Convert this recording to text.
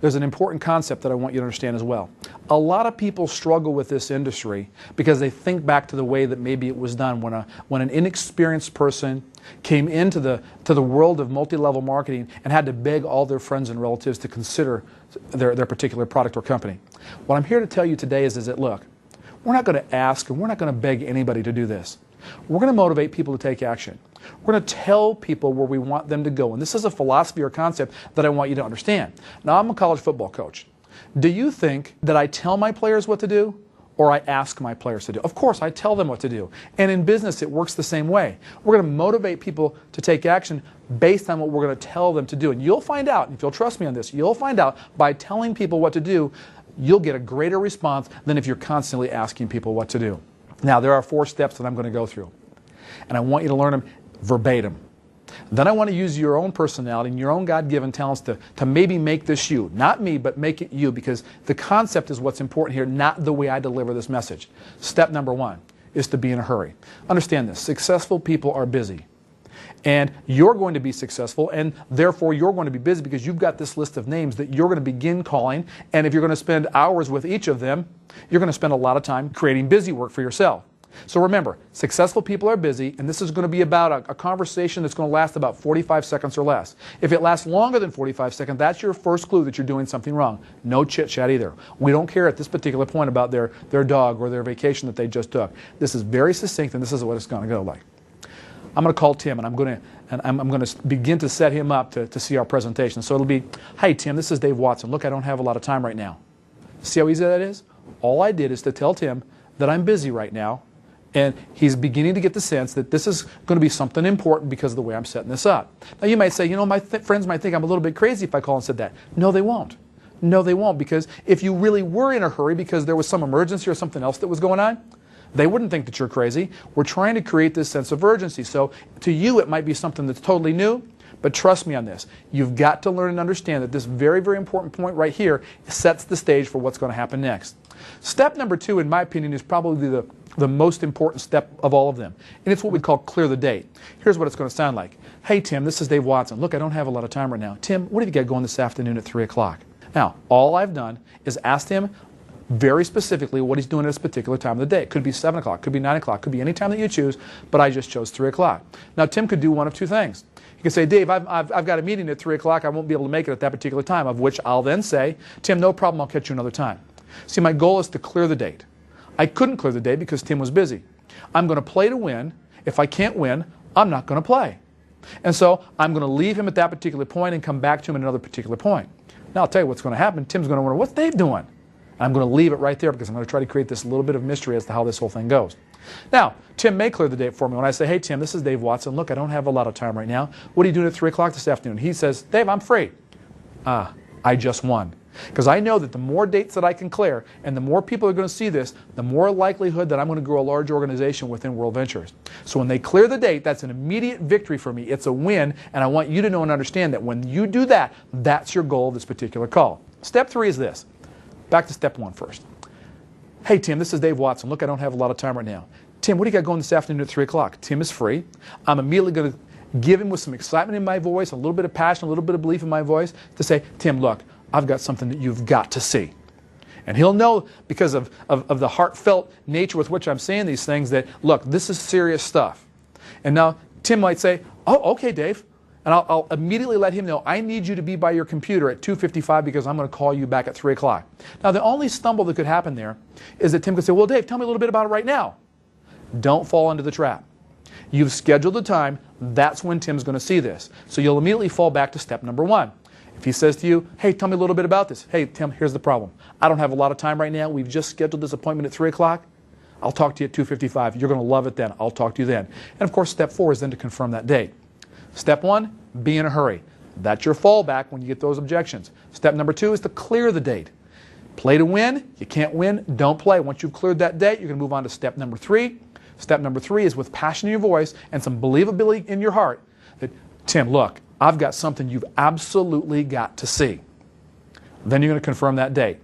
there's an important concept that I want you to understand as well. A lot of people struggle with this industry because they think back to the way that maybe it was done when an inexperienced person came into the world of multi-level marketing and had to beg all their friends and relatives to consider their particular product or company. What I'm here to tell you today is that, look, we're not going to ask and we're not going to beg anybody to do this. We're going to motivate people to take action. We're going to tell people where we want them to go. And this is a philosophy or concept that I want you to understand. Now, I'm a college football coach. Do you think that I tell my players what to do or I ask my players to do? Of course, I tell them what to do. And in business, it works the same way. We're going to motivate people to take action based on what we're going to tell them to do. And you'll find out, if you'll trust me on this, you'll find out by telling people what to do, you'll get a greater response than if you're constantly asking people what to do. Now, there are 4 steps that I'm going to go through. And I want you to learn them verbatim. Then I want to use your own personality and your own God-given talents to maybe make this you. Not me, but make it you, because the concept is what's important here, not the way I deliver this message. Step number 1 is to be in a hurry. Understand this. Successful people are busy. And you're going to be successful, and therefore you're going to be busy because you've got this list of names that you're going to begin calling. And if you're going to spend hours with each of them, you're going to spend a lot of time creating busy work for yourself. So remember, successful people are busy, and this is going to be about a conversation that's going to last about 45 seconds or less. If it lasts longer than 45 seconds, that's your first clue that you're doing something wrong. No chit-chat either. We don't care at this particular point about their dog or their vacation that they just took. This is very succinct, and this is what it's going to go like. I'm going to call Tim, and I'm going to begin to set him up to see our presentation. So it'll be, "Hey, Tim, this is Dave Watson. Look, I don't have a lot of time right now." See how easy that is? All I did is to tell Tim that I'm busy right now, and he's beginning to get the sense that this is going to be something important because of the way I'm setting this up. Now, you might say, you know, my friends might think I'm a little bit crazy if I call and said that. No, they won't. No, they won't, because if you really were in a hurry because there was some emergency or something else that was going on, they wouldn't think that you're crazy. We're trying to create this sense of urgency. So to you, it might be something that's totally new, but trust me on this. You've got to learn and understand that this very, very important point right here sets the stage for what's going to happen next. Step number 2, in my opinion, is probably the most important step of all of them. And it's what we call clear the date. Here's what it's going to sound like. "Hey, Tim, this is Dave Watson. Look, I don't have a lot of time right now. Tim, what have you got going this afternoon at 3 o'clock? Now, all I've done is asked him very specifically what he's doing at this particular time of the day. It could be 7 o'clock, could be 9 o'clock, could be any time that you choose, but I just chose 3 o'clock. Now, Tim could do one of 2 things. He could say, "Dave, I've got a meeting at 3 o'clock. I won't be able to make it at that particular time," of which I'll then say, "Tim, no problem. I'll catch you another time." See, my goal is to clear the date. I couldn't clear the date because Tim was busy. I'm going to play to win. If I can't win, I'm not going to play. And so I'm going to leave him at that particular point and come back to him at another particular point. Now, I'll tell you what's going to happen. Tim's going to wonder, what's Dave doing? And I'm going to leave it right there because I'm going to try to create this little bit of mystery as to how this whole thing goes. Now, Tim may clear the date for me when I say, "Hey, Tim, this is Dave Watson. Look, I don't have a lot of time right now. What are you doing at 3 o'clock this afternoon?" He says, "Dave, I'm free." I just won. Because I know that the more dates that I can clear and the more people are going to see this, the more likelihood that I'm going to grow a large organization within World Ventures. So when they clear the date, that's an immediate victory for me. It's a win, and I want you to know and understand that when you do that, that's your goal of this particular call. Step 3 is this. Back to step 1 first. "Hey, Tim, this is Dave Watson. Look, I don't have a lot of time right now. Tim, what do you got going this afternoon at 3 o'clock? Tim is free. I'm immediately going to give him with some excitement in my voice, a little bit of passion, a little bit of belief in my voice, to say, "Tim, look, I've got something that you've got to see." And he'll know, because of the heartfelt nature with which I'm saying these things, that, look, this is serious stuff. And now Tim might say, "Oh, okay, Dave." And I'll immediately let him know, "I need you to be by your computer at 2:55 because I'm going to call you back at 3 o'clock. Now, the only stumble that could happen there is that Tim could say, "Well, Dave, tell me a little bit about it right now." Don't fall into the trap. You've scheduled the time. That's when Tim's going to see this. So you'll immediately fall back to step number 1. If he says to you, "Hey, tell me a little bit about this." "Hey, Tim, here's the problem. I don't have a lot of time right now. We've just scheduled this appointment at 3 o'clock. I'll talk to you at 2:55. You're going to love it then. I'll talk to you then." And of course, step 4 is then to confirm that date. Step 1, be in a hurry. That's your fallback when you get those objections. Step number 2 is to clear the date. Play to win. You can't win, don't play. Once you've cleared that date, you're going to move on to step number 3. Step number 3 is with passion in your voice and some believability in your heart that, "Tim, look, I've got something you've absolutely got to see." Then you're going to confirm that date.